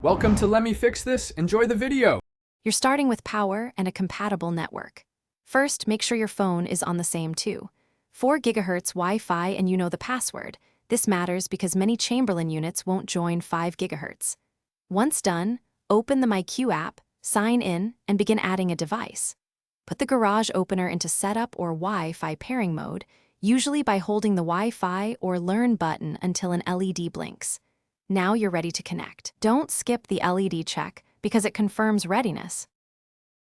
Welcome to Let Me Fix This. Enjoy the video. You're starting with power and a compatible network. First, make sure your phone is on the same 4 GHz Wi-Fi and you know the password. This matters because many Chamberlain units won't join 5 GHz. Once done, open the MyQ app, sign in, and begin adding a device. Put the garage opener into setup or Wi-Fi pairing mode, usually by holding the Wi-Fi or Learn button until an LED blinks. Now you're ready to connect. Don't skip the LED check because it confirms readiness.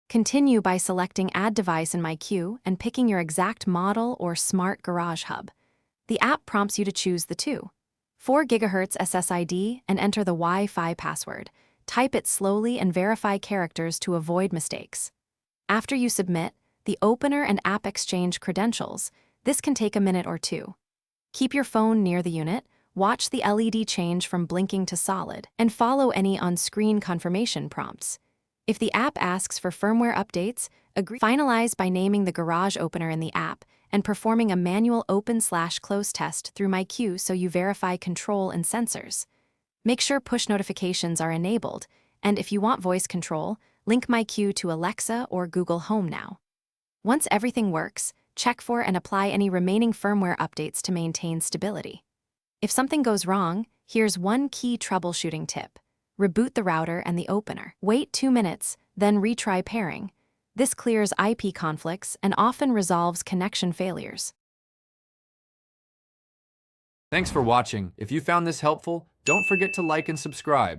Continue by selecting Add Device in MyQ and picking your exact model or smart garage hub. The app prompts you to choose the 4 GHz SSID and enter the Wi-Fi password. Type it slowly and verify characters to avoid mistakes. After you submit, the opener and app exchange credentials. This can take a minute or two. Keep your phone near the unit, watch the LED change from blinking to solid, and follow any on-screen confirmation prompts. If the app asks for firmware updates, finalize by naming the garage opener in the app and performing a manual open/close test through MyQ so you verify control and sensors. Make sure push notifications are enabled, and if you want voice control, link MyQ to Alexa or Google Home now. Once everything works, check for and apply any remaining firmware updates to maintain stability. If something goes wrong, here's one key troubleshooting tip. Reboot the router and the opener. Wait 2 minutes, then retry pairing. This clears IP conflicts and often resolves connection failures. Thanks for watching. If you found this helpful, don't forget to like and subscribe.